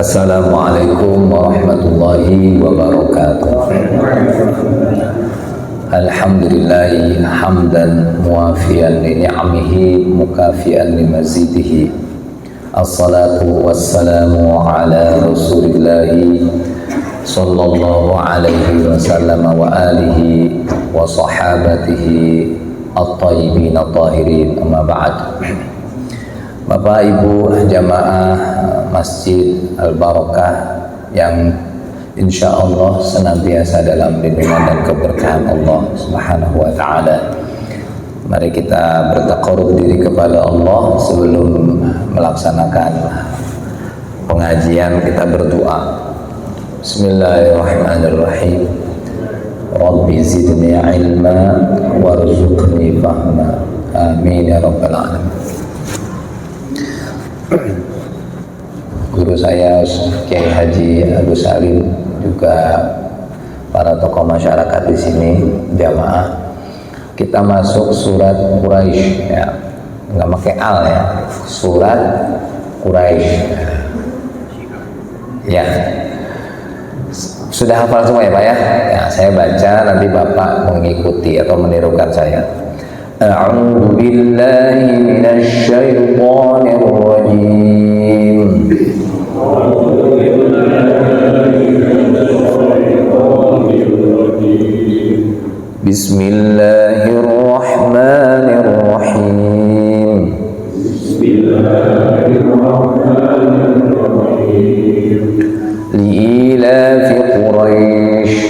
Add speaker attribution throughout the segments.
Speaker 1: Assalamualaikum warahmatullahi wabarakatuh. Alhamdulillahi hamdan muafiyan li ni'amihi mukafiyan li mazidihi. Assalatu wassalamu ala rasulillahi sallallahu alaihi wasallam wa alihi wa sahabatihi at-tayyibin at-tahirin, amma ba'd. Bapak Ibu jamaah Masjid Al-Barakah yang insya Allah senantiasa dalam lindungan dan keberkahan Allah Subhanahu wa ta'ala. Mari kita bertaqarrub diri kepada Allah. Sebelum melaksanakan pengajian kita berdoa. Bismillahirrahmanirrahim. Rabbi zidni ilma warzuqni fahma. Amin ya rabbal alamin. Guru saya Kiai Haji Agus Salim, juga para tokoh masyarakat di sini, jamaah, kita masuk surat Quraisy, ya, nggak pakai al ya, surat Quraisy. Ya, sudah hafal semua ya Pak ya? Ya, saya baca, nanti Bapak mengikuti atau menirukan saya. A'udzu billahi minasy syaithanir rajim. Bismillahirrahmanirrahim. Li'ilafi Quraisy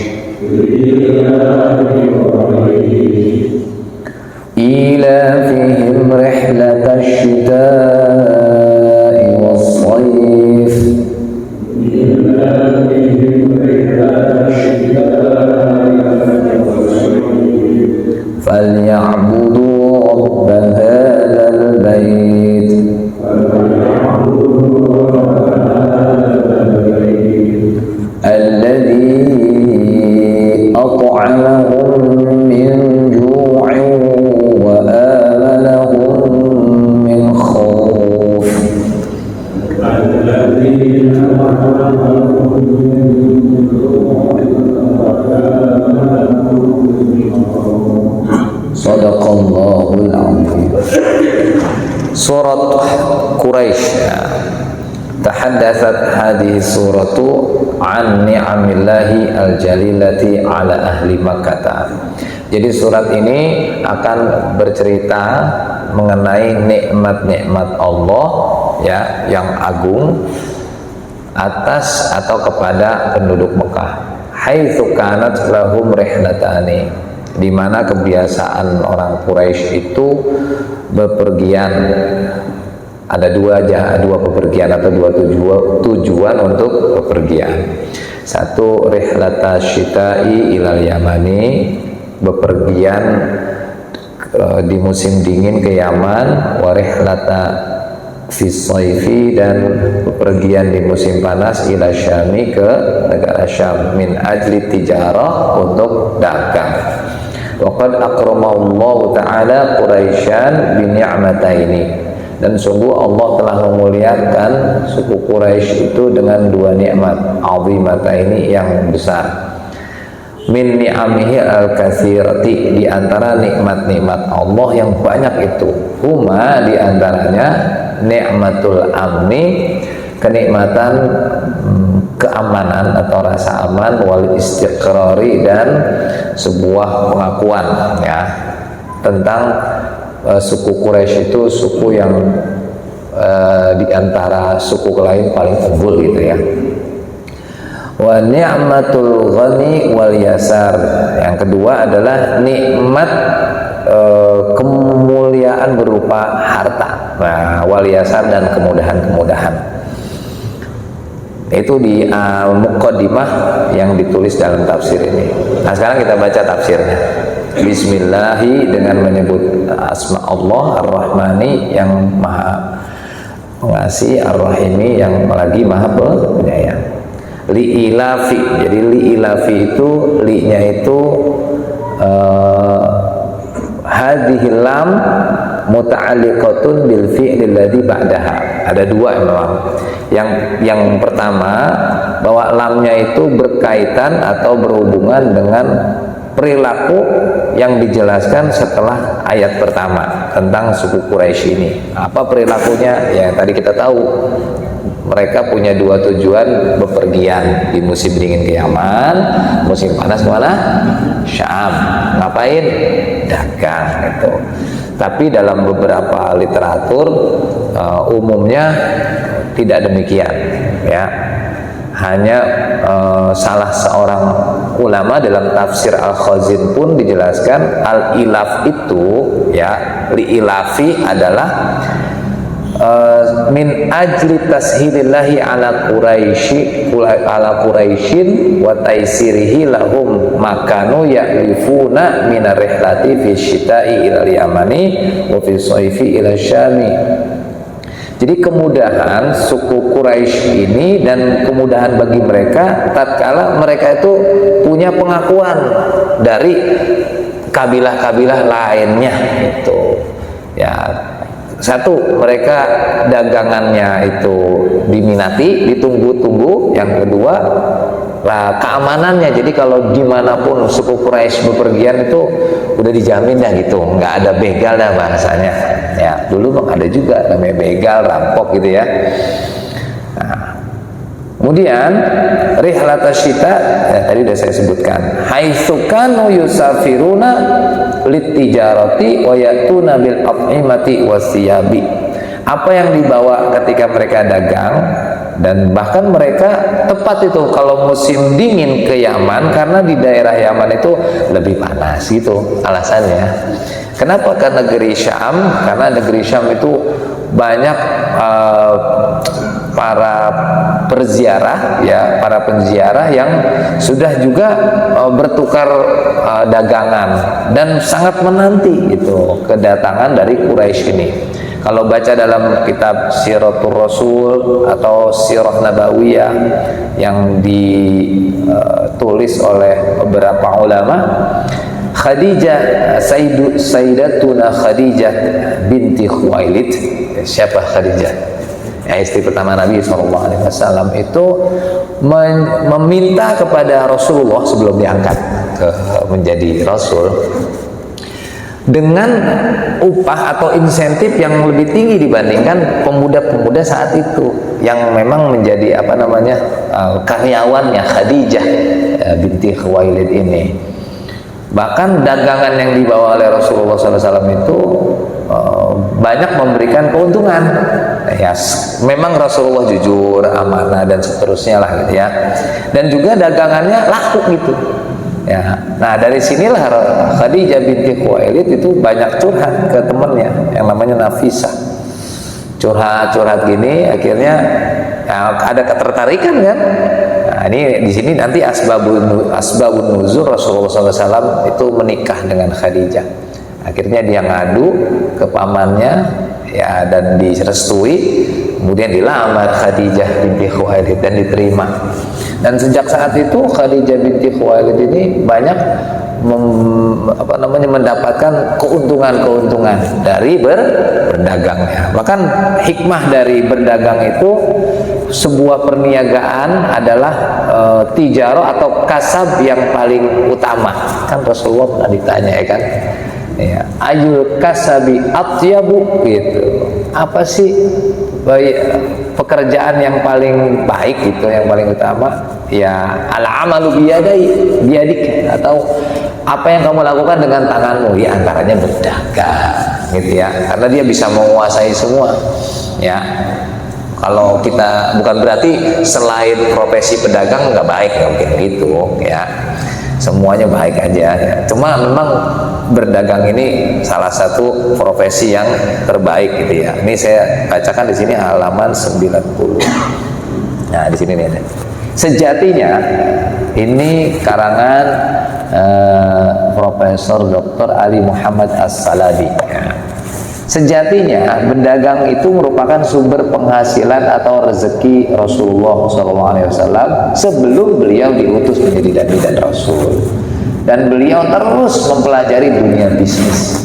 Speaker 1: إيلافهم رحلة الشتاء والصيف فليعبدوا رب هذا البيت الذي أطعمهم من جوع Sadaqallahul azim. Surat Quraisy. Tahaddatsat hadhihi suratu an ni'amillahi al-jalilati ala ahli Makkah. Jadi surat ini akan bercerita mengenai nikmat-nikmat Allah ya yang agung atas atau kepada penduduk Mekah. Haitsu kanat lahum rihlatani, di mana kebiasaan orang Quraisy itu bepergian. Ada dua bepergian atau dua tujuan untuk bepergian. Satu, rihlata syita'i ilal yamani, bepergian di musim dingin ke Yaman, wa rihlata fis sayfi, dan bepergian di musim panas ila syami, ke negara Syam, min ajli tijarah, untuk dagang. Waqad akramallahu ta'ala Quraisyan bi ni'mataini, dan sungguh Allah telah memuliakan suku Quraisy itu dengan dua nikmat azimataini yang besar. Min ni'amihi al-katsirati, di antara nikmat-nikmat Allah yang banyak itu, huma, di antaranya nikmatul amni, kenikmatan keamanan atau rasa aman, wal istiqrari, dan sebuah pengakuan ya tentang suku Quraisy itu suku yang di antara suku lain paling unggul gitu ya. Wa ni'matul ghani wal yasar, yang kedua adalah nikmat kemuliaan berupa harta, nah, wal yasar, dan kemudahan-kemudahan. Itu di muqaddimah yang ditulis dalam tafsir ini. Nah, sekarang kita baca tafsirnya. Bismillahi, dengan menyebut asma Allah Ar-Rahmani yang maha pengasih, Ar-Rahimi yang lagi maha penyayang. Li'ilafi, jadi li'ilafi itu, li'nya itu hadhil lam muta'alliqatun bil fi'lil ladzi ba'daha. Ada dua memang. Yang pertama, bahwa lamnya itu berkaitan atau berhubungan dengan perilaku yang dijelaskan setelah ayat pertama tentang suku Quraisy ini. Apa perilakunya? Ya tadi kita tahu, mereka punya dua tujuan bepergian. Di musim dingin ke Yaman, musim panas kemana? Syam. Ngapain? Dagang gitu. Tapi dalam beberapa literatur umumnya tidak demikian, ya. Hanya salah seorang ulama dalam tafsir Al-Khazin pun dijelaskan al-ilaf itu, ya, li-ilafi adalah min ajli tashilillahi ala Quraisyin wa taisirihi lahum makanu ya'rifuna minar rihlati fi syita'i ilal yamani wa fi shayfi ilal syami. Jadi kemudahan suku Quraisy ini dan kemudahan bagi mereka tatkala mereka itu punya pengakuan dari kabilah-kabilah lainnya itu, ya. Satu, mereka dagangannya itu diminati, ditunggu-tunggu. Yang kedua, keamanannya. Jadi kalau dimanapun suku Quraisy bepergian itu udah dijamin dah gitu, nggak ada begal dah bahasanya. Ya, dulu memang ada juga namanya begal, rampok gitu ya. Nah, kemudian rihlat asyita, ya, tadi udah saya sebutkan. Haitsu kanu yusafiruna litijarati wa yatuna bil at'imati wasiyabi. Apa yang dibawa ketika mereka dagang, dan bahkan mereka tepat itu kalau musim dingin ke Yaman, karena di daerah Yaman itu lebih panas gitu alasannya. Kenapa? Ke negeri Syam, karena negeri Syam itu banyak para perziarah, ya, para penziarah yang sudah juga bertukar dagangan dan sangat menanti itu kedatangan dari Quraisy ini. Kalau baca dalam kitab Siratul Rasul atau Sirah Nabawiyah yang ditulis oleh beberapa ulama, Khadijah, Sayyidatuna Khadijah binti Khuwailid. Siapa Khadijah? Ya, istri pertama Nabi SAW itu meminta kepada Rasulullah sebelum diangkat menjadi Rasul dengan upah atau insentif yang lebih tinggi dibandingkan pemuda-pemuda saat itu yang memang menjadi karyawannya Khadijah binti Khuwailid ini. Bahkan dagangan yang dibawa oleh Rasulullah SAW itu banyak memberikan keuntungan. Ya, memang Rasulullah jujur, amanah dan seterusnya lah gitu ya. Dan juga dagangannya laku gitu. Ya. Nah, dari sinilah Khadijah binti Khuwailid itu banyak curhat ke temannya yang namanya Nafisah. Curhat gini, akhirnya ya, ada ketertarikan kan. Nah, ini di sini nanti asbabun nuzul Rasulullah SAW itu menikah dengan Khadijah. Akhirnya dia ngadu ke pamannya, ya, dan direstui, kemudian dilamar Khadijah binti Khuwailid dan diterima. Dan sejak saat itu Khadijah binti Khuwailid ini banyak mendapatkan keuntungan dari berdagangnya. Bahkan hikmah dari berdagang itu, sebuah perniagaan adalah tijarah atau kasab yang paling utama. Kan Rasulullah pernah ditanya, ya kan, ya, ayul kasabi atyabu gitu. Apa sih pekerjaan yang paling baik gitu, yang paling utama? Ya, al-amalu biyadik, atau apa yang kamu lakukan dengan tanganmu? Ya, antaranya berdagang gitu ya, karena dia bisa menguasai semua. Ya, kalau kita, bukan berarti selain profesi pedagang nggak baik, nggak mungkin gitu ya, semuanya baik aja ya. Cuma memang berdagang ini salah satu profesi yang terbaik gitu ya. Ini saya bacakan di sini halaman 90. Nah, di sini nih ada. Sejatinya ini karangan Profesor Dr. Ali Muhammad As-Salabi. Ya. Sejatinya berdagang itu merupakan sumber penghasilan atau rezeki Rasulullah SAW sebelum beliau diutus menjadi nabi dan rasul. Dan beliau terus mempelajari dunia bisnis.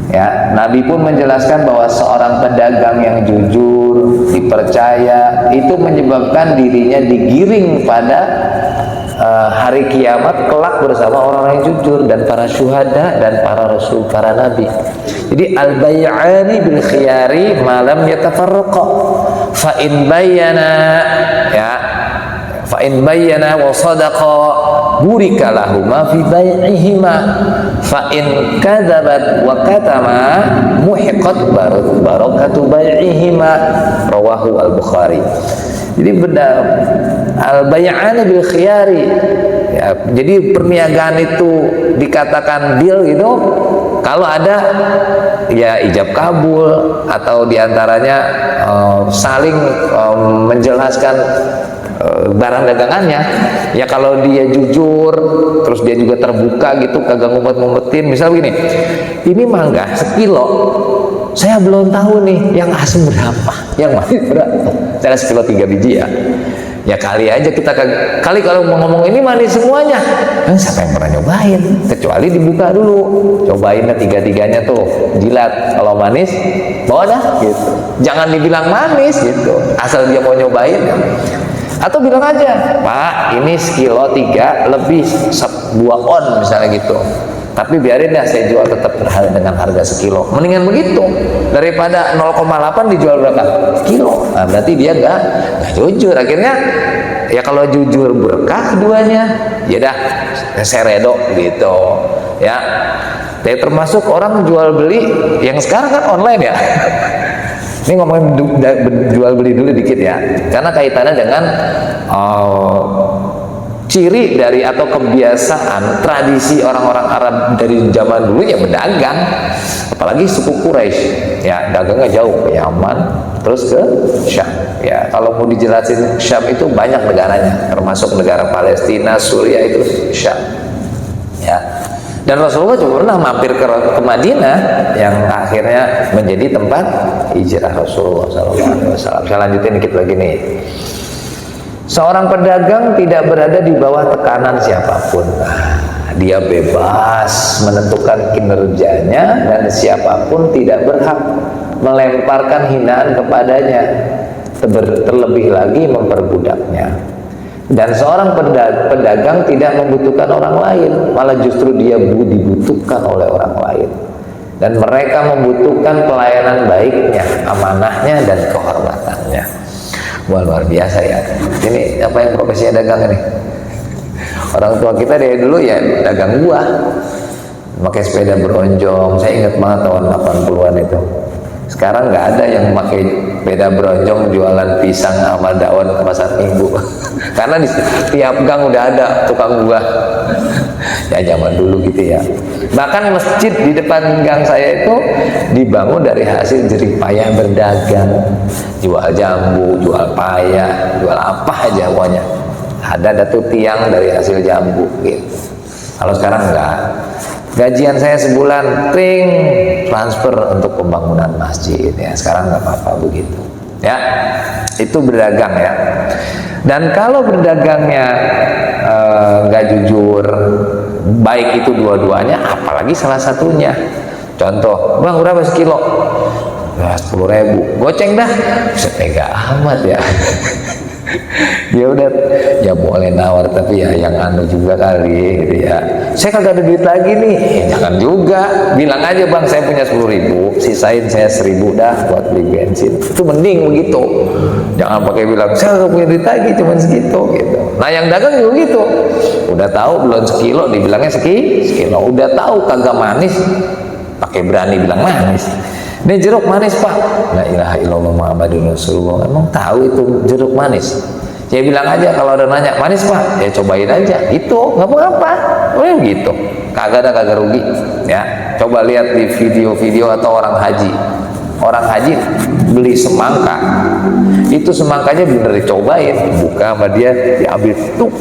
Speaker 1: Ya, Nabi pun menjelaskan bahwa seorang pedagang yang jujur, dipercaya, itu menyebabkan dirinya digiring pada hari kiamat kelak bersama orang yang jujur dan para syuhada dan para rasul, para nabi. Jadi al-bay'ani bil khiyari malam yatafarraqa. Fa in bayyana, ya, fa in bayyana wa sadaqa burika lahuma fi bai'ihima, fa in kadzabat wa katama muhiqat barakatu bai'ihima, rawahu al-Bukhari. Jadi benda al-bay'an bil khiyari, ya, jadi perniagaan itu dikatakan deal gitu kalau ada ya ijab kabul atau diantaranya saling menjelaskan barang dagangannya. Ya kalau dia jujur, terus dia juga terbuka gitu, kagak ngumpet-ngumpetin. Misal begini, ini mangga sekilo, saya belum tahu nih yang asem berapa, yang manis berapa. Saya sekilo 3 biji ya. Ya kali aja kita kali kalau mau ngomong ini manis semuanya, siapa yang pernah nyobain? Kecuali dibuka dulu, cobain tiga-tiganya tuh, jilat. Kalau manis, bawa dah gitu. Jangan dibilang manis gitu, asal dia mau nyobain. Atau bilang aja, Pak, ini sekilo 3 lebih 2 on misalnya gitu. Tapi biarin dah saya jual tetap dengan harga sekilo. Mendingan begitu daripada 0,8 dijual berapa? Sekilo. Nah, berarti dia nggak jujur. Akhirnya ya kalau jujur berkah keduanya, ya dah saya redo gitu. Ya. Tapi termasuk orang jual beli yang sekarang kan online ya. Ini ngomongin jual beli dulu dikit ya. Karena kaitannya dengan ciri dari atau kebiasaan tradisi orang-orang Arab dari zaman dulu ya berdagang, apalagi suku Quraisy ya dagangnya jauh ke Yaman terus ke Syam. Ya kalau mau dijelasin Syam itu banyak negaranya, termasuk negara Palestina, Suriah itu Syam. Ya. Dan Rasulullah juga pernah mampir ke Madinah yang akhirnya menjadi tempat hijrah Rasulullah SAW. Saya lanjutin dikit lagi nih. Seorang pedagang tidak berada di bawah tekanan siapapun. Dia bebas menentukan kinerjanya dan siapapun tidak berhak melemparkan hinaan kepadanya, terlebih lagi memperbudaknya. Dan seorang pedagang tidak membutuhkan orang lain, malah justru dia dibutuhkan oleh orang lain. Dan mereka membutuhkan pelayanan baiknya, amanahnya dan kehormatannya. Wah, luar biasa ya. Ini apa yang profesinya dagang ini? Orang tua kita dari dulu ya dagang buah, pakai sepeda beronjong. Saya ingat banget tahun 80-an itu. Sekarang nggak ada yang pakai sepeda beronjong jualan pisang sama daun ke pasar minggu. Karena di tiap gang udah ada tukang buah. Ya zaman dulu gitu ya. Bahkan masjid di depan gang saya itu dibangun dari hasil jerih payah berdagang, jual jambu, jual payah, jual apa aja pokoknya. Ada tuh tiang dari hasil jambu gitu. Kalau sekarang enggak. Gajian saya sebulan pring transfer untuk pembangunan masjid ya. Sekarang nggak apa-apa begitu. Ya. Itu berdagang ya. Dan kalau berdagangnya nggak jujur, baik itu dua-duanya, apalagi salah satunya. Contoh, bang berapa sekilo? Ya 10.000. Goceng dah. Setega amat ya. Ya udah, ya boleh nawar tapi ya yang anu juga kali gitu ya. Saya kagak ada duit lagi nih. Jangan juga, bilang aja bang saya punya 10.000, sisain saya 1.000 dah buat beli bensin. Itu mending begitu. Jangan pakai bilang saya kagak punya duit lagi, cuma segitu gitu. Nah yang dagang juga gitu. Udah tahu belum sekilo dibilangnya sekilo. Udah tahu kagak manis, pakai berani bilang manis. Ini jeruk manis pak. La ilaha illallah Muhammadur Rasulullah. Emang tahu itu jeruk manis? Saya bilang aja kalau ada nanya manis pak, ya cobain aja. Itu nggak apa-apa. Oh gitu. Kagak rugi. Ya, coba lihat di video-video atau orang haji. Orang haji beli semangka. Itu semangkanya bener dicobain, buka sama dia diambil tuh.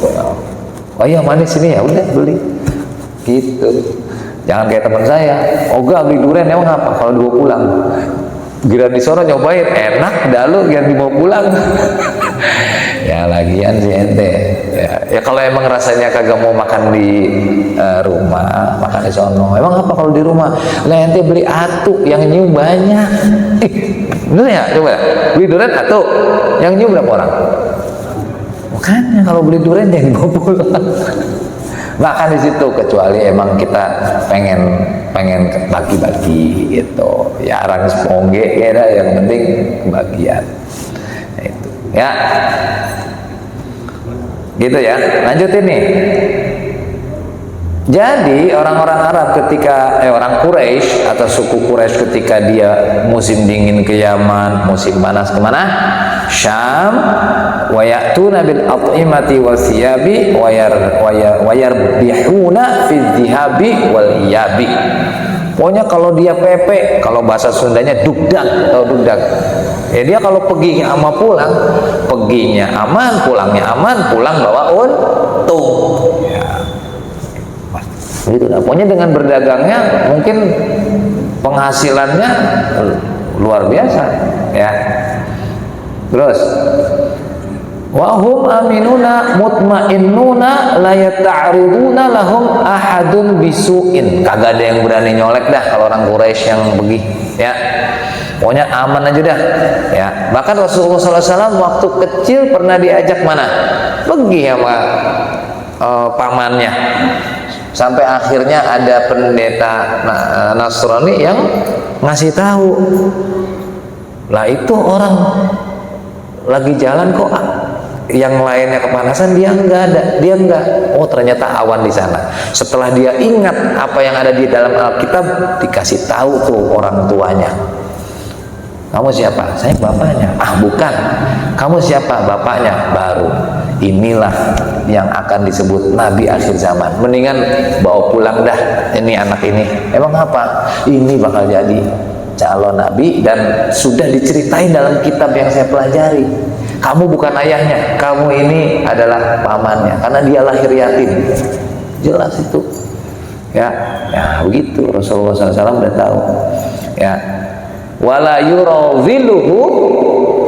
Speaker 1: Oh iya manis ini ya udah beli. Gitu. Jangan kayak teman saya, ogah beli durian emang apa kalau dibawa pulang? Giliran di sono nyobain enak, dalu yang dibawa pulang. Ya lagian si ente, ya Ya kalau emang rasanya kagak mau makan di rumah, makan di sono. Emang apa kalau di rumah? Lah ente beli atu yang nyium banyak. Bener ya? Coba beli durian atu yang nyium berapa orang? Makanya kalau beli durian jangan dibawa pulang. Makan di situ, kecuali emang kita pengen bagi-bagi gitu. Ya orang sepongge ya dah, yang penting kebagian. Itu ya. Gitu ya, lanjutin nih. Jadi orang-orang Arab ketika orang Quraisy atau suku Quraisy ketika dia musim dingin ke Yaman, musim panas kemana? Syam. Wa ya'tuna bil at'imati wasiyabi wa yarbihuna fi dhihabi wal iyabi. Pokoknya kalau dia pepe, kalau bahasa Sundanya dugdag atau dugdag. Ya dia kalau perginya sama pulang, perginya aman, pulangnya aman, pulang bawa untung. Ya. Gitu lah. Pokoknya dengan berdagangnya mungkin penghasilannya luar biasa, ya. Terus wahum aminuna mutmainnuna la yata'riduna lahum ahadun bisuin. Kagak ada yang berani nyolek dah kalau orang Quraisy yang pergi, ya. Pokoknya aman aja dah, ya. Bahkan Rasulullah SAW waktu kecil pernah diajak mana? Pergi sama pamannya. Sampai akhirnya ada pendeta Nasrani yang ngasih tahu, lah itu orang lagi jalan kok yang lainnya kepanasan, dia enggak. Oh ternyata awan di sana. Setelah dia ingat apa yang ada di dalam Alkitab, dikasih tahu tuh orang tuanya. Kamu siapa? Saya bapaknya. Ah bukan. Kamu siapa? Bapaknya. Baru. Inilah yang akan disebut Nabi akhir zaman. Mendingan bawa pulang dah ini anak ini. Emang apa? Ini bakal jadi calon Nabi dan sudah diceritain dalam kitab yang saya pelajari. Kamu bukan ayahnya, kamu ini adalah pamannya karena dia lahir yatim. Jelas itu. Ya begitu Rasulullah SAW udah tahu. Ya. Wala yuradhiluhu,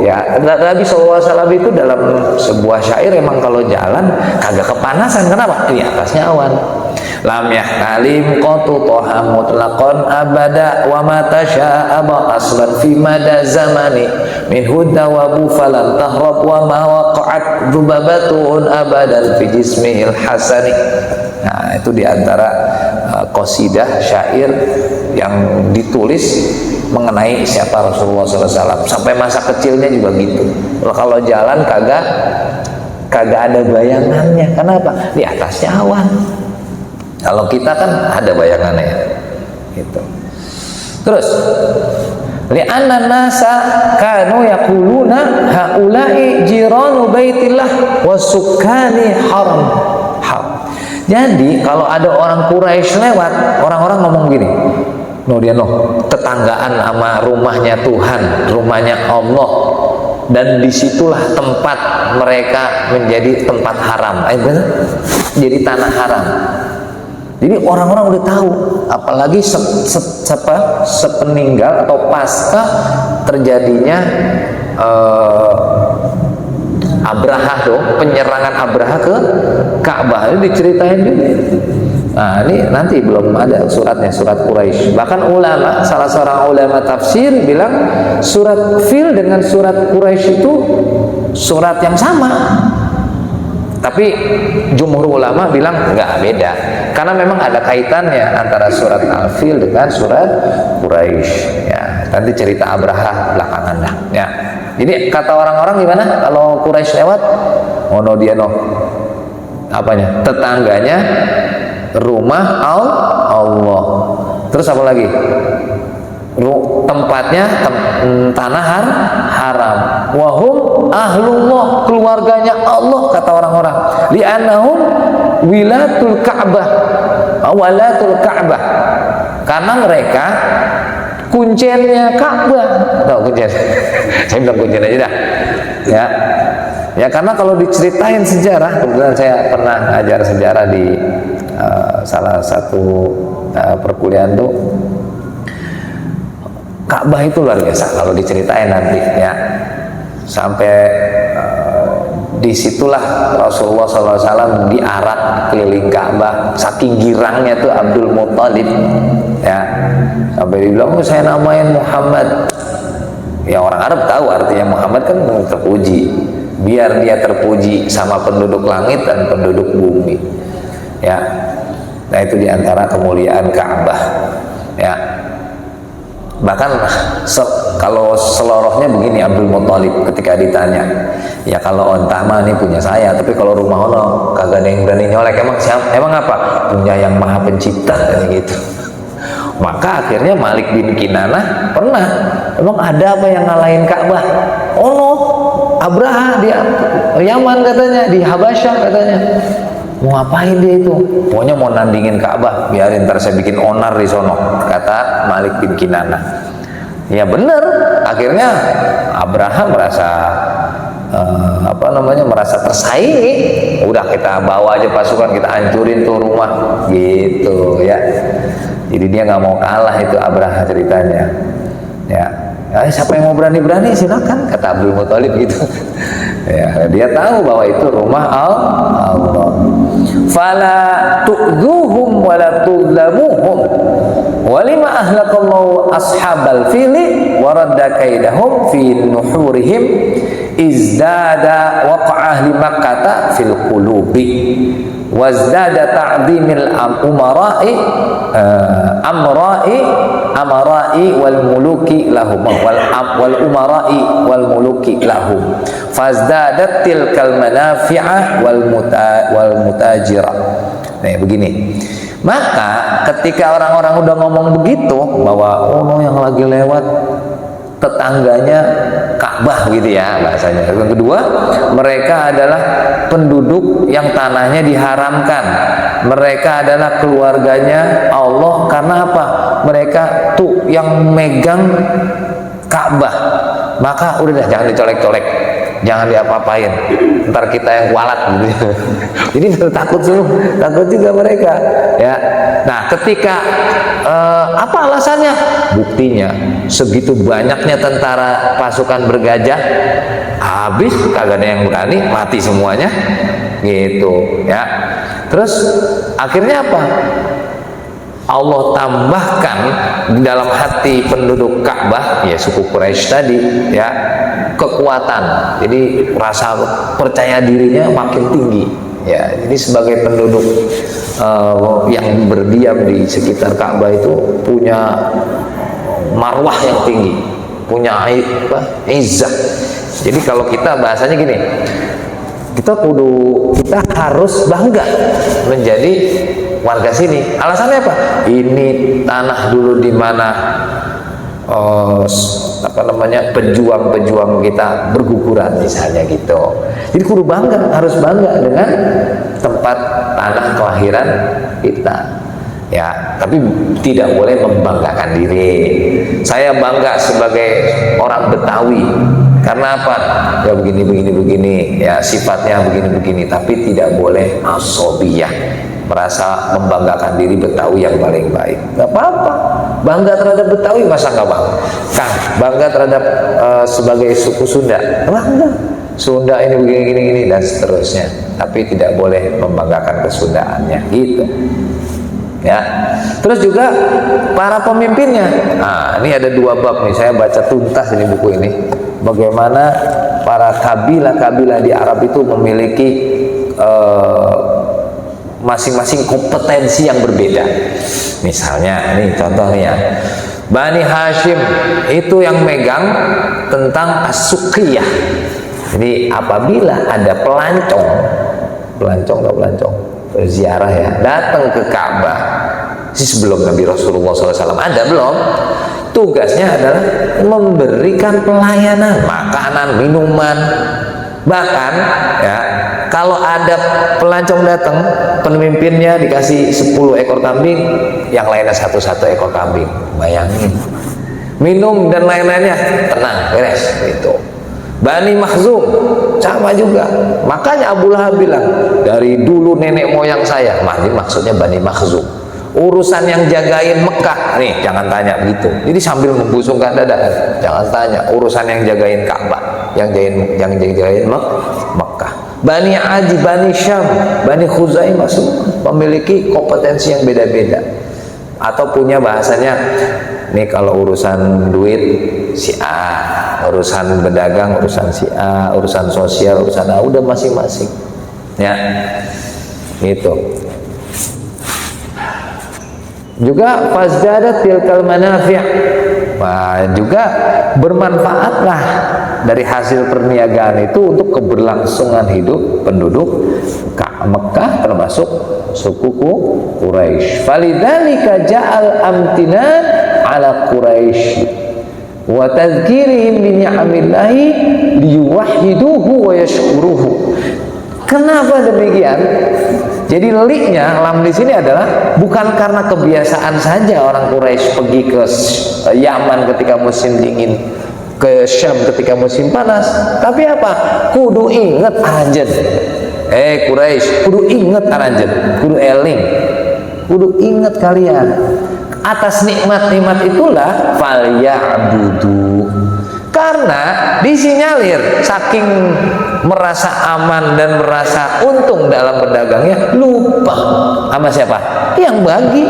Speaker 1: ya. Nabi SAW itu dalam sebuah syair emang kalau jalan kagak kepanasan. Kenapa? Di atasnya awan. Lam yahtalim qatu toha mutlaqan abada wa mata sya'aba aslan fi mada zamani min hudda wa bufalan tahrab wa ma waqa'at dhubabatun abadan fi jismihil hasani. Nah itu diantara qasidah syair yang ditulis mengenai siapa Rasulullah SAW. Sampai masa kecilnya juga gitu. Kalau jalan kagak ada bayangannya. Kenapa? Di atasnya awan. Kalau kita kan ada bayangannya, gitu. Terus, li'anna nasa kanu yaquluna haula'i jiranu baitillah wa sukkani haram. Jadi kalau ada orang Quraisy lewat, orang-orang ngomong gini, tetanggaan sama rumahnya Tuhan, rumahnya Allah, dan disitulah tempat mereka menjadi tempat haram, jadi tanah haram. Jadi orang-orang udah tahu, apalagi sepeninggal atau pasca terjadinya Abraha tuh, penyerangan Abraha ke Ka'bah, ini diceritain juga. Nah ini nanti belum ada suratnya, surat Quraisy. Bahkan ulama, salah seorang ulama tafsir bilang surat Fil dengan surat Quraisy itu surat yang sama. Tapi jumhur ulama bilang enggak, beda. Karena memang ada kaitannya antara surat Al-Fil dengan surat Quraisy. Ya, nanti cerita Abraha belakangan dah. Ya. Jadi kata orang-orang gimana? Kalau Quraisy lewat, apanya? Tetangganya rumah Allah. Terus apa lagi? Tempatnya tanah haram. Wahum ahlullah, keluarganya Allah, kata orang-orang. Li'annahum wilatul Ka'bah, walatul Ka'bah. Karena mereka kuncennya Ka'bah. Tahu kuncen? Saya bilang kuncen aja dah. Ya karena kalau diceritain sejarah, kebetulan saya pernah ngajar sejarah di salah satu perkuliahan tuh. Ka'bah itu luar biasa kalau diceritain nanti, ya. Sampai disitulah Rasulullah SAW diarak keliling Ka'bah, saking girangnya tuh Abdul Muthalib ya, sampai dibilang saya namain Muhammad. Ya orang Arab tahu artinya Muhammad kan terpuji, biar dia terpuji sama penduduk langit dan penduduk bumi ya. Nah itu diantara kemuliaan Ka'bah ya. Bahkan kalau selorohnya begini Abdul Muthalib ketika ditanya, ya kalau onta mah ini punya saya, tapi kalau rumah ono kagak ada yang berani nyolek. Emang siapa? Emang apa? Punya yang maha pencipta gitu. Maka akhirnya Malik bin Kinanah pernah, emang ada apa yang ngalahin Ka'bah? Ono Abraha di Yaman katanya, di Habasyah katanya. Mau ngapain dia itu? Pokoknya mau nandingin Ka'bah, biarin ntar saya bikin onar di sono, kata Malik bin Kinanah. Ya bener, akhirnya Abraham merasa merasa tersaingi. Udah kita bawa aja pasukan, kita hancurin tuh rumah gitu ya. Jadi dia nggak mau kalah itu Abraham ceritanya. Ya, siapa yang mau berani-berani silakan, kata Abdul Muthalib gitu. Ya, dia tahu bahwa itu rumah Allah. Fala tu'dhuhum wa la tudlamuhum. Wa lima ahlaqallahu ashabal fili wa radda kaidahum fi nuhurihim izdada waqa'ah li Makkah fil qulubi wazdada ta'dhimil umara'i amra'i wal muluki lahum wal umara'i wal muluki lahum fazdadat tilkal manafi'ah wal mutajira. Nah begini, maka ketika orang-orang udah ngomong begitu bahwa yang lagi lewat tetangganya Ka'bah gitu ya bahasanya. Yang kedua, mereka adalah penduduk yang tanahnya diharamkan. Mereka adalah keluarganya Allah. Karena apa? Mereka tuh yang megang Ka'bah. Maka udah dah, jangan dicolek-colek, jangan diapa-apain, ntar kita yang kualat gitu. Jadi takut juga mereka ya. Nah ketika apa alasannya? Buktinya segitu banyaknya tentara pasukan bergajah, habis kagak ada yang berani, mati semuanya gitu ya. Terus akhirnya apa? Allah tambahkan di dalam hati penduduk Ka'bah, ya suku Quraisy tadi ya, kekuatan. Jadi rasa percaya dirinya makin tinggi ya. Jadi sebagai penduduk yang berdiam di sekitar Ka'bah itu punya marwah yang tinggi, punya izzah. Jadi kalau kita bahasanya gini, kita harus bangga menjadi warga sini. Alasannya apa? Ini tanah dulu di mana pejuang-pejuang kita berguguran misalnya gitu. Jadi kudu bangga, harus bangga dengan tempat tanah kelahiran kita. Ya, tapi tidak boleh membanggakan diri. Saya bangga sebagai orang Betawi. Karena apa? Ya begini ya, sifatnya begini, tapi tidak boleh asobiyah, merasa membanggakan diri Betawi yang paling baik. Gak apa-apa, bangga terhadap Betawi, masa gak bangga? Bangga terhadap sebagai suku Sunda, bangga Sunda ini begini dan seterusnya, tapi tidak boleh membanggakan kesundaannya gitu ya. Terus juga para pemimpinnya. Nah ini ada 2 bab nih, saya baca tuntas ini buku ini, bagaimana para kabilah-kabilah di Arab itu memiliki masing-masing kompetensi yang berbeda. Misalnya ini contohnya, Bani Hashim itu yang megang tentang as-suqiyah. Jadi apabila ada pelancong ziarah ya, datang ke Ka'bah, sebelum Nabi Rasulullah SAW ada belum, tugasnya adalah memberikan pelayanan, makanan, minuman. Bahkan ya, kalau ada pelancong datang, pemimpinnya dikasih 10 ekor kambing, yang lainnya 1 ekor kambing. Bayangin, minum dan lain-lainnya tenang, beres gitu. Bani Makhzum sama juga. Makanya Abu Lahab bilang, dari dulu nenek moyang saya, maksudnya Bani Makhzum, urusan yang jagain Mekah nih jangan tanya gitu. Jadi sambil membusungkan dada, jangan tanya urusan yang jagain Ka'bah, yang jagain Mekah. Bani Adi, Bani Syam, Bani Khuzaimah semua memiliki kompetensi yang beda-beda. Atau punya bahasanya, nih kalau urusan duit si A, urusan berdagang urusan si A, urusan sosial urusan A, udah masing-masing. Ya, itu. Juga fazdadat tilkal manafi'. Nah, juga bermanfaatlah dari hasil perniagaan itu untuk keberlangsungan hidup penduduk Mekah termasuk sukuku Quraisy. Falidzalika ja'al amtinan ala Quraisy wa tadhkirihim bi ni'amillahi liyuwahhiduhu wa yashkuruhu. Kenapa demikian? Jadi liknya lam di sini adalah bukan karena kebiasaan saja orang Quraisy pergi ke Yaman ketika musim dingin, ke Syam ketika musim panas, tapi apa? Kudu inget aranjen. Quraisy, kudu inget aranjen, kudu eling, kudu inget kalian atas nikmat-nikmat itulah falyabudu. Karena disinyalir saking merasa aman dan merasa untung dalam berdagangnya, lupa sama siapa? Yang bagi,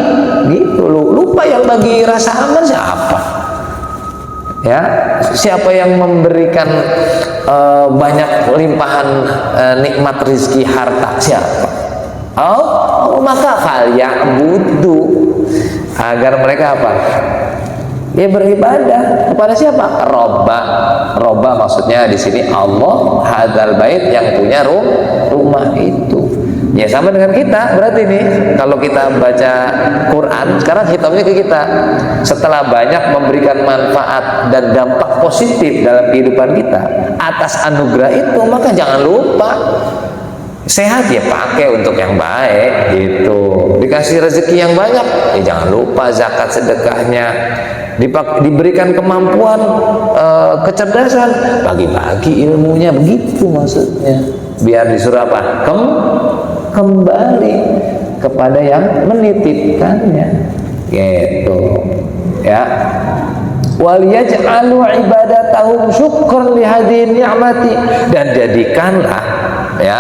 Speaker 1: gitu. Lupa yang bagi rasa aman siapa? Ya, siapa yang memberikan banyak limpahan nikmat rizki harta, siapa? Maka falyabudu, agar mereka apa? Dia beribadah kepada siapa? Robba maksudnya di sini Allah hadzal bait, yang punya rumah itu. Ya sama dengan kita berarti nih, kalau kita baca Quran sekarang hitamnya ke kita, setelah banyak memberikan manfaat dan dampak positif dalam kehidupan kita atas anugerah itu, maka jangan lupa sehat ya pakai untuk yang baik gitu. Dikasih rezeki yang banyak ya jangan lupa zakat sedekahnya. Diberikan kemampuan kecerdasan, bagi-bagi ilmunya, begitu maksudnya. Biar disuruh apa? Kembali kepada yang menitipkannya, gitu ya. Waliyaj'alu ibadatahum syukran lihadhihi ni'mati, dan jadikanlah ya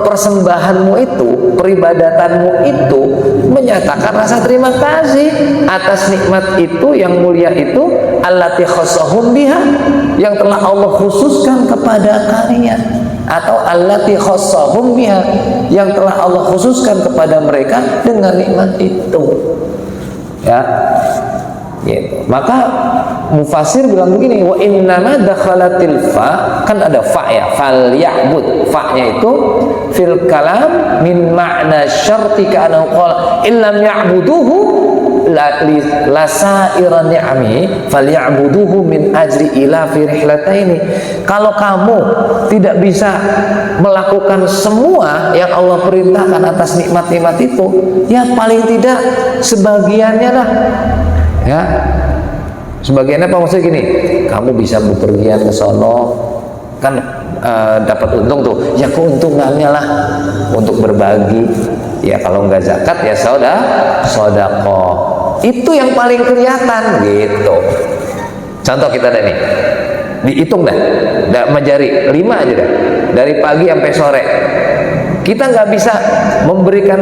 Speaker 1: persembahanmu itu, peribadatanmu itu menyatakan rasa terima kasih atas nikmat itu yang mulia itu, allati khassahum biha, yang telah Allah khususkan kepada kalian, atau allati khassahum biha, yang telah Allah khususkan kepada mereka dengan nikmat itu. Ya. Gitu. Maka mufasir bilang begini, wa innama dakhalatil fa, kan ada fa ya, fal ya'bud, fa-nya itu fil kalam min ma'na syarti ka'annahu qala illam ya'buduhu la sa'ira ni'ami falyabuduhu min ajri ila fi rihlataini. Kalau kamu tidak bisa melakukan semua yang Allah perintahkan atas nikmat-nikmat itu, ya paling tidak sebagiannya lah. Ya, sebagian apa maksudnya gini, kamu bisa bepergian ke sono kan dapat untung tuh, ya keuntungannya lah untuk berbagi. Ya kalau nggak zakat ya sodako, itu yang paling kelihatan gitu. Contoh kita ada nih, dihitung dah majari 5 aja dah, dari pagi sampai sore. Kita nggak bisa memberikan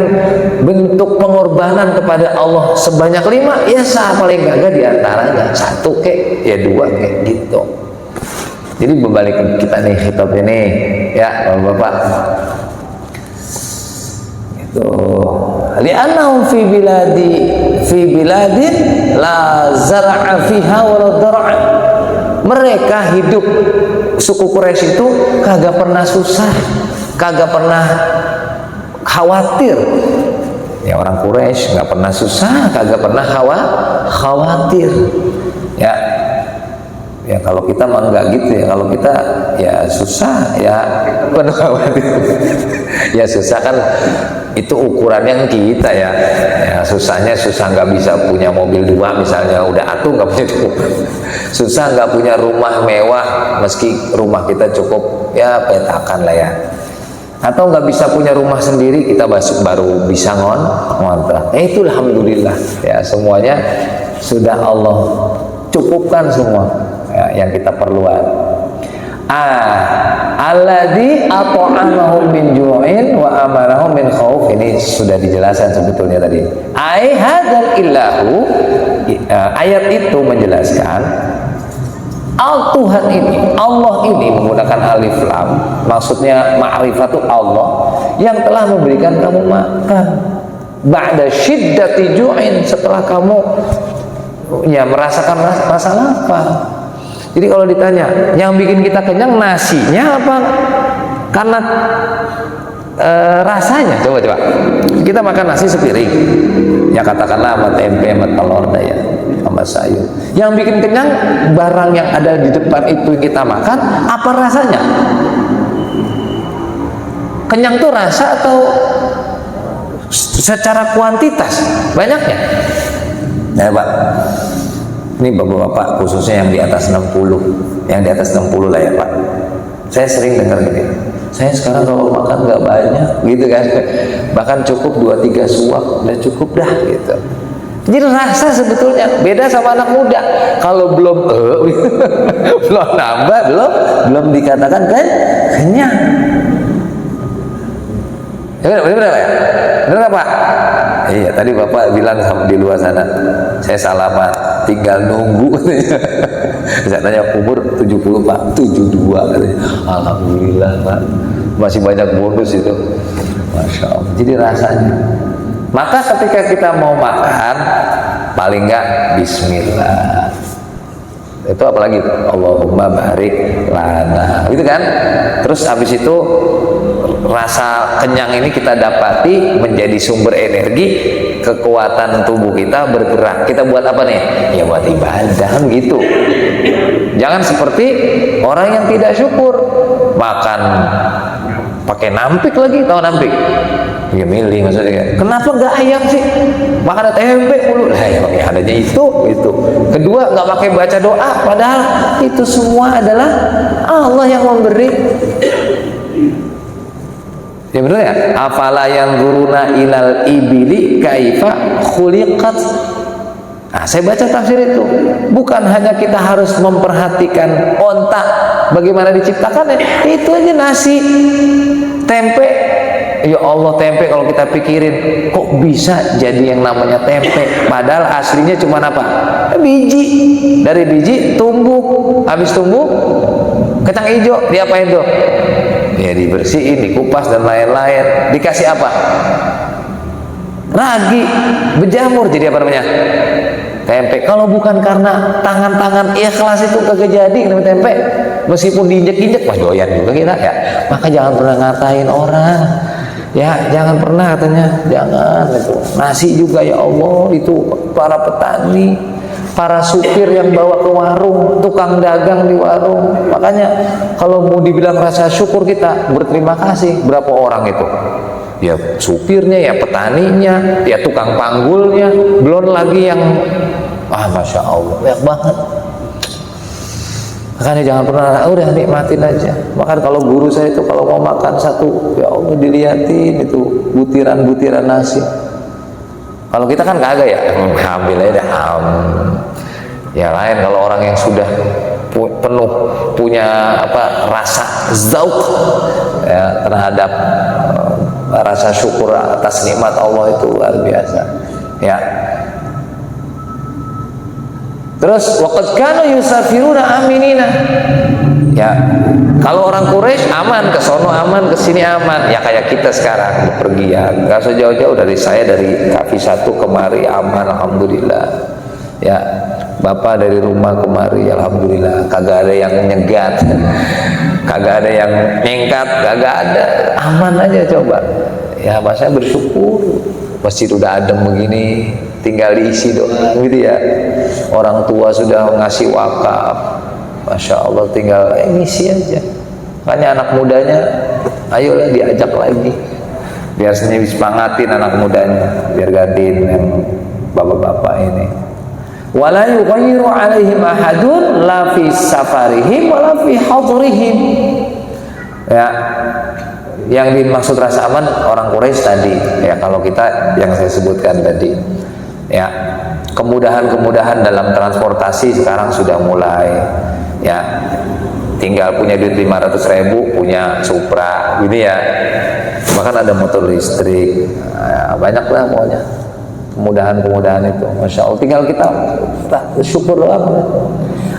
Speaker 1: bentuk pengorbanan kepada Allah sebanyak 5, ya paling gagah diantaranya 1 kek, ya 2 kek gitu. Jadi berbalik kita nih khitab ini ya Bapak. Itu li'annahum fi biladin la zar'a fiha wa la dar'a. Mereka hidup, suku Quraisy itu kagak pernah susah, kagak pernah khawatir. Ya orang Quraisy nggak pernah susah, kagak pernah khawatir. Ya kalau kita mah nggak gitu ya. Kalau kita ya susah ya penuh khawatir. Ya susah kan itu ukurannya kita ya. Ya susahnya susah nggak bisa punya mobil 2 misalnya, udah atuh nggak punya 2. Susah nggak punya rumah mewah meski rumah kita cukup ya petakan lah ya. Atau nggak bisa punya rumah sendiri, kita baru bisa ngontrak. Itu alhamdulillah ya, semuanya sudah Allah cukupkan semua ya, yang kita perlukan. Alladzi at'amahum min ju'in wa amarahum min khauf. Ini sudah dijelaskan sebetulnya tadi. Ai hadzal ilahu, ayat itu menjelaskan Tuhan ini, Allah ini menggunakan alif lam, maksudnya ma'rifatu Allah yang telah memberikan kamu makan ba'da syiddati ju'in, setelah kamu ya merasakan rasa lapar. Jadi kalau ditanya yang bikin kita kenyang nasinya apa karena rasanya, coba kita makan nasi sepiring ya katakanlah sama tempe sama telur ya sama sayur, yang bikin kenyang barang yang ada di depan itu yang kita makan apa rasanya? Kenyang tuh rasa atau secara kuantitas banyaknya? Nah Pak, ini bapak-bapak khususnya yang di atas 60, yang di atas 60 lah ya Pak, saya sering dengar gini, saya sekarang kalau makan nggak banyak gitu kan, bahkan cukup 2-3 suap udah cukup dah gitu. Jadi rasa sebetulnya beda sama anak muda, kalau belum belum nambah, belum dikatakan kan kenyang. Benar ya? Benar Pak? Iya, tadi Bapak bilang di luar sana, saya salaman, tinggal nunggu. Saya tanya umur 70 Pak, 72 katanya. Alhamdulillah Pak, masih banyak bonus itu. Masya Allah. Jadi rasanya. Maka ketika kita mau makan, paling enggak Bismillah. Itu apalagi Allahumma barik lana, gitu kan? Terus habis itu rasa kenyang ini kita dapati menjadi sumber energi, kekuatan tubuh kita bergerak. Kita buat apa nih? Ya buat ibadah gitu. Jangan seperti orang yang tidak syukur, makan pakai nampik lagi, tahu nampik? Ya milih maksudnya. Kenapa nggak ayam sih? Makan tempe mulu. Lah ya adanya itu. Kedua nggak pakai baca doa, padahal itu semua adalah Allah yang memberi. Ya benar ya? Afala yang guruna ilal ibili kaifa khuliqat. Nah, saya baca tafsir itu. Bukan hanya kita harus memperhatikan onta bagaimana diciptakannya. Itu aja nasi, tempe. Ya Allah, tempe kalau kita pikirin kok bisa jadi yang namanya tempe, padahal aslinya cuma apa? Biji. Dari biji tumbuh, habis tumbuh kacang hijau diapain tuh? Ya dibersihin, dikupas dan lain-lain. Dikasih apa? Ragi, berjamur jadi apa namanya? Tempe. Kalau bukan karena tangan-tangan ikhlas itu kagak jadi namanya tempe. Meskipun diinjek-injek, wah doyan juga kita ya. Maka jangan pernah ngatain orang. Ya jangan pernah katanya, jangan itu. Nasi juga ya Allah, itu para petani, para supir yang bawa ke warung, tukang dagang di warung. Makanya kalau mau dibilang rasa syukur kita berterima kasih, berapa orang itu? Ya supirnya, ya petaninya, ya tukang panggulnya, belum lagi yang Masya Allah banyak banget. Makanya jangan pernah udah nikmatin aja. Makan kalau guru saya itu kalau mau makan satu, ya Allah dilihatin itu butiran-butiran nasi. Kalau kita kan kagak ya, ambil aja dah. Ya lain kalau orang yang sudah penuh punya rasa zauk ya, terhadap rasa syukur atas nikmat Allah itu luar biasa. Ya. Terus waqad kanu yusafiruna aminina. Ya, kalau orang Quraisy aman, ke sono aman, ke sini aman. Ya kayak kita sekarang bepergian, enggak usah jauh-jauh dari saya, dari Kafi 1 kemari aman alhamdulillah. Ya, Bapak dari rumah kemari alhamdulillah, kagak ada yang nyegat. Kagak ada yang nyengkat, kagak ada. Aman aja coba. Ya, masa bersyukur. Masjid udah adem begini, tinggal diisi doang gitu ya. Orang tua sudah ngasih wakaf, Masya Allah, tinggal ngisi aja. Makanya anak mudanya ayolah diajak lagi, biar semangatin anak mudanya, biar gantiin yang bapak-bapak ini. Wala yughayyiru alaihim ahadun la fi safarihim wala fi hadrihim. Ya, yang dimaksud rasa aman orang Quraisy tadi ya, kalau kita yang saya sebutkan tadi ya, kemudahan-kemudahan dalam transportasi sekarang sudah mulai ya, tinggal punya duit 500.000 punya Supra gini ya, bahkan ada motor listrik, banyak lah pokoknya kemudahan itu, Masya Allah. Tinggal kita syukur doang.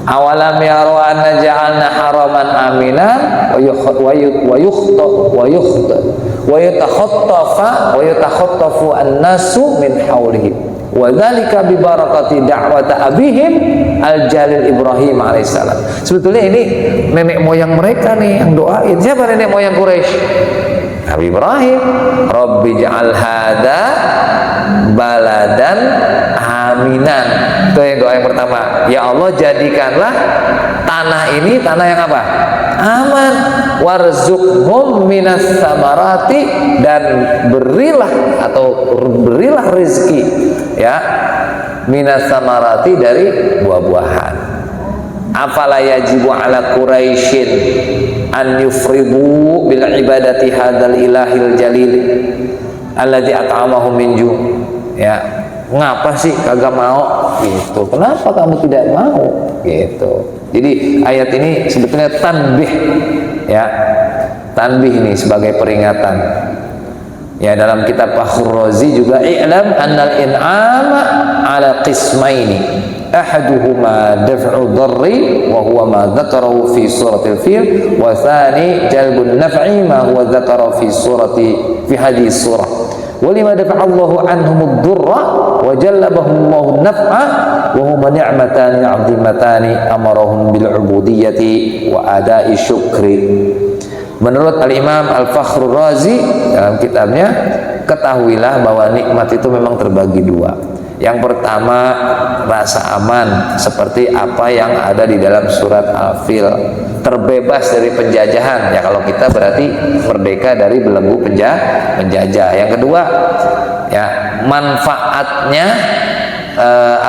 Speaker 1: Awalam yaru anna ja'alna haraman aminan wa yatakhattafu an-nasu min hawlihim wa dzalika bi barakati da'wati abihim al-jalil Ibrahim alaihissalam. Sebetulnya ini nenek moyang mereka nih yang doain. Siapa nenek moyang Quraisy? Nabi Ibrahim. Rabbi ja'al hada baladan aminan. Itu yang doa yang pertama. Ya Allah, jadikanlah tanah ini tanah yang apa? Aman. Warzuqhum minas samarati, dan berilah rezeki ya, minas samarati, dari buah-buahan. Afala yajibu ala Quraisyin an yufridu bil ibadati hadzal ilahil jalil alladzi at'amahum min ju'. Ya, ngapa sih kagak mau gitu? Kenapa kamu tidak mau gitu? Jadi ayat ini sebetulnya tanbih ya, tanbih ini sebagai peringatan ya. Dalam kitab Fakhrur Razi juga, i'lam annal in'ama ala qismaini ahaduhuma daf'u dharri wa huwa ma dzakarahu fi suratil fil, wa tsani jalbun naf'i ma huwa dzakara fi hadhihi surah. Walima dafa'allahu anhumud durra wa jallabahumullahu naf'a wa huma ni'matani 'azimatani amarahum bil 'ubudiyyati wa ada'i syukri. Menurut Al-Imam Al-Fakhrur Razi dalam kitabnya, ketahuilah bahwa nikmat itu memang terbagi dua. Yang pertama, rasa aman seperti apa yang ada di dalam surat Al-Fil, terbebas dari penjajahan ya. Kalau kita berarti merdeka dari belenggu penjajah. Yang kedua ya, manfaatnya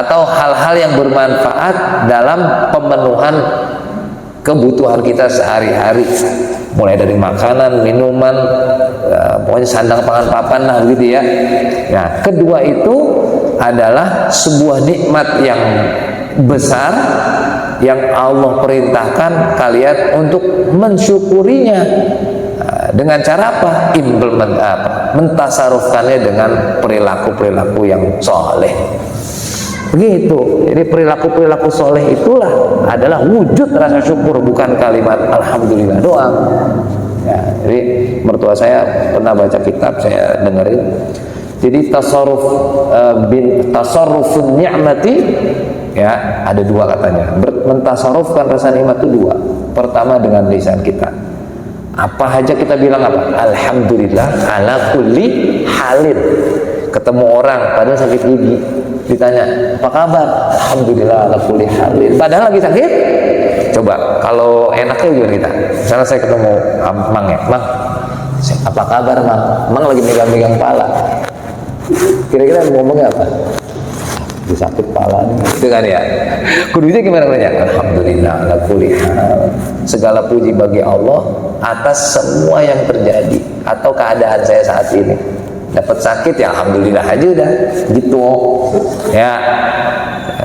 Speaker 1: atau hal-hal yang bermanfaat dalam pemenuhan kebutuhan kita sehari-hari, mulai dari makanan, minuman, pokoknya sandang pangan papan lah gitu ya. Nah, kedua itu adalah sebuah nikmat yang besar yang Allah perintahkan kalian untuk mensyukurinya. Dengan cara apa? Mentasarufkannya dengan perilaku-perilaku yang soleh. Begitu. Jadi perilaku-perilaku soleh itulah adalah wujud rasa syukur, bukan kalimat alhamdulillah doang. Ya, jadi mertua saya pernah baca kitab, saya dengerin. Jadi tasarrufun ni'mati ya, ada dua katanya. Mentasarufkan rasa nikmat itu dua. Pertama dengan lisan kita. Apa aja kita bilang apa? Alhamdulillah ala kulli halin. Ketemu orang padahal sakit gigi, ditanya apa kabar? Alhamdulillah ala kulli halin. Padahal lagi sakit. Coba kalau enaknya gimana kita? Misalnya saya ketemu Mang ya, Mang, apa kabar Mang? Mang lagi megang-megang pala. Kira-kira ngomongnya apa? Sakit pala nih, itu kan ya. Kudunya gimana namanya? Alhamdulillah ala kulli hal. Segala puji bagi Allah atas semua yang terjadi atau keadaan saya saat ini. Dapat sakit ya alhamdulillah aja udah gitu ya.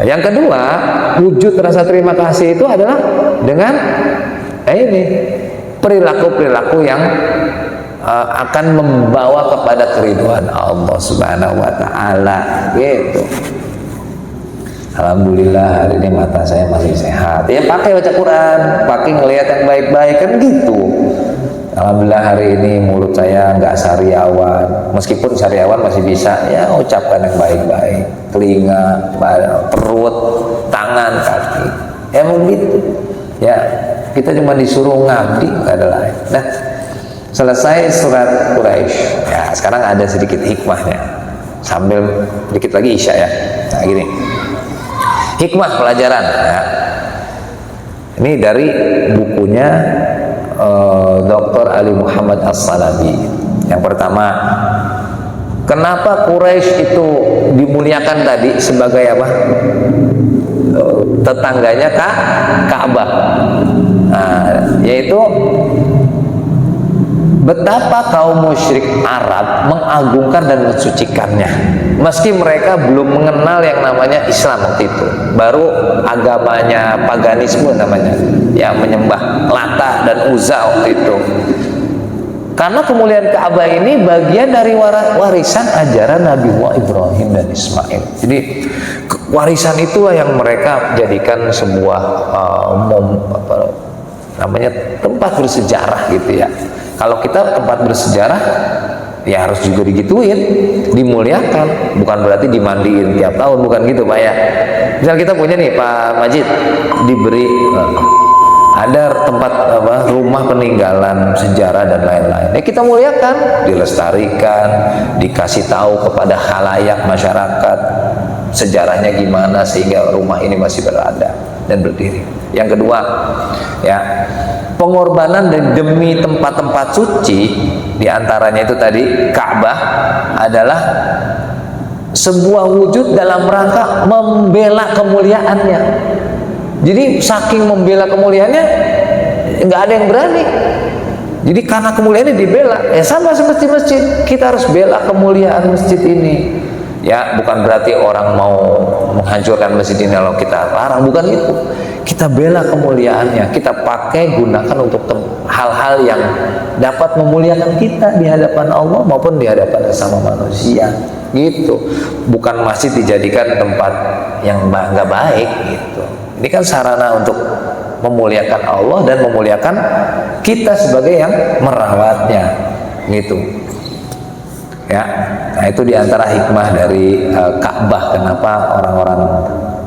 Speaker 1: Yang kedua, wujud rasa terima kasih itu adalah dengan ini perilaku-perilaku yang akan membawa kepada keridhaan Allah Subhanahu wa taala gitu. Alhamdulillah hari ini mata saya masih sehat. Ya pakai baca Quran, pakai ngelihat yang baik-baik kan gitu. Alhamdulillah hari ini mulut saya nggak sariawan, meskipun sariawan masih bisa ya ucapkan yang baik-baik. Telinga, perut, tangan, kaki, emang gitu. Ya kita cuma disuruh ngabdi, nggak ada lain. Nah, selesai surat Quraisy. Ya sekarang ada sedikit hikmahnya. Sambil dikit lagi Isya ya. Nah gini, hikmah pelajaran. Ya. Ini dari bukunya Dr. Ali Muhammad As-Salabi. Yang pertama, kenapa Quraisy itu dimuliakan tadi sebagai apa? Tetangganya Ka'bah. Nah, yaitu betapa kaum musyrik Arab mengagungkan dan mensucikannya, meski mereka belum mengenal yang namanya Islam waktu itu. Baru agamanya paganisme namanya, yang menyembah Lata dan Uzza waktu itu. Karena kemuliaan Ka'bah ini bagian dari warisan ajaran Nabi Ibrahim dan Ismail. Jadi warisan itulah yang mereka jadikan sebuah tempat bersejarah gitu ya. Kalau kita tempat bersejarah ya harus juga digituin, dimuliakan, bukan berarti dimandiin tiap tahun, bukan gitu Pak ya. Misal kita punya nih Pak Majid, diberi ada tempat rumah peninggalan sejarah dan lain-lain, ya kita muliakan, dilestarikan, dikasih tahu kepada khalayak masyarakat sejarahnya gimana sehingga rumah ini masih berada dan berdiri. Yang kedua ya, pengorbanan demi tempat-tempat suci, diantaranya itu tadi Ka'bah, adalah sebuah wujud dalam rangka membela kemuliaannya. Jadi saking membela kemuliaannya, nggak ada yang berani. Jadi karena kemuliaannya dibela, ya sama seperti masjid, kita harus bela kemuliaan masjid ini. Ya bukan berarti orang mau menghancurkan masjid ini kalau kita larang, bukan itu. Kita bela kemuliaannya, kita pakai gunakan untuk hal-hal yang dapat memuliakan kita di hadapan Allah maupun di hadapan sesama manusia. Gitu. Bukan masjid dijadikan tempat yang nggak baik gitu. Ini kan sarana untuk memuliakan Allah dan memuliakan kita sebagai yang merawatnya, gitu. Ya, nah itu diantara hikmah dari Ka'bah. Kenapa orang-orang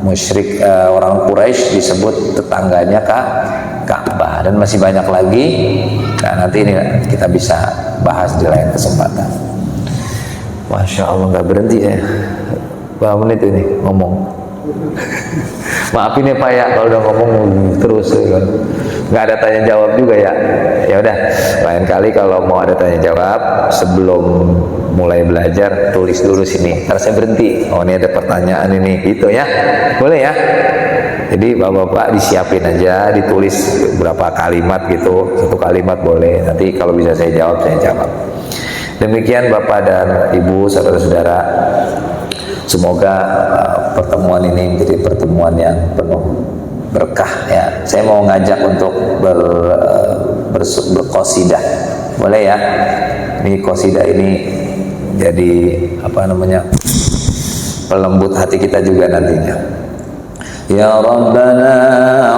Speaker 1: musyrik, orang Quraisy disebut tetangganya Ka'bah, dan masih banyak lagi. Nah nanti ini kita bisa bahas di lain kesempatan. Masya Allah, nggak berhenti ya. Berapa menit ini ngomong? Maafin ya Pak ya kalau udah ngomong terus ya. Nggak ada tanya jawab juga ya. Ya udah, lain kali kalau mau ada tanya jawab sebelum mulai belajar tulis dulu sini. Ntar saya berhenti. Oh ini ada pertanyaan ini, gitu ya. Boleh ya? Jadi bapak-bapak disiapin aja, ditulis berapa kalimat gitu. Satu kalimat boleh. Nanti kalau bisa saya jawab, saya jawab. Demikian Bapak dan Ibu, saudara-saudara. Semoga pertemuan ini menjadi pertemuan yang penuh berkah ya. Saya mau ngajak untuk berqasidah. Boleh ya? Ini qasidah ini jadi pelembut hati kita juga nantinya. Ya Rabbana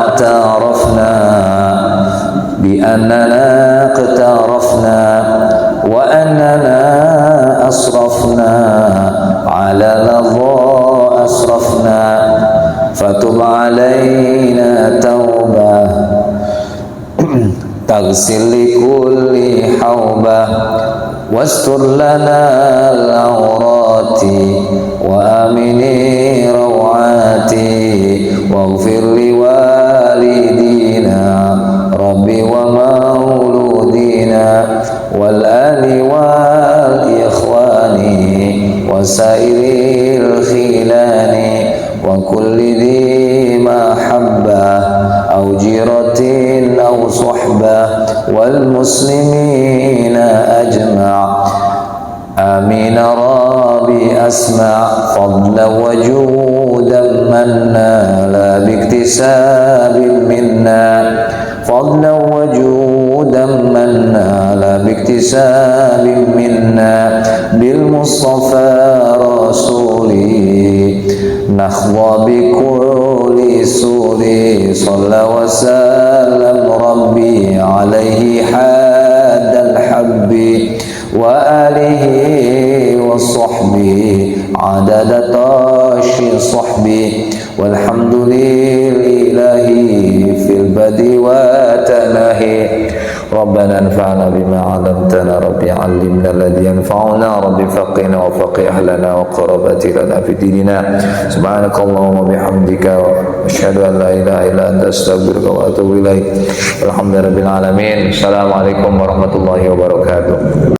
Speaker 1: a'tarafna bi annana qtarafna wa annana asrafna ala ladha asrafna fatub alaina taubah taghsil li kulli haubah wastur lana al-awrati wa amini rawati waghfir li walidina rabbi wa mauludina wal ali wal ikhwani wasairil khilani wa kulli dhi mahabbah au jiratin au suhbah wal muslimina ajma' amin rabbi asma' fadla wa judan manna la biktisabin minna fadla wa judan manna la biktisabin minna bil mustafa rasuli nakhwa bi kulli suri salla wa sallam rabbi alaihi hadal habbi wa alihi wa sahbihi adada tashi sahbi walhamdulillahi fil badi wa tanahi ربنا انفعنا بما علمتنا ربي علمنا الذي ينفعنا ربي فقنا وفقه أهلنا وقربتي لنا في ديننا سبحانك اللهم وبحمدك وأشهد أن لا إله إلا أنت أستغفرك وأتوب إليك الحمد لله رب العالمين السلام عليكم ورحمة الله وبركاته.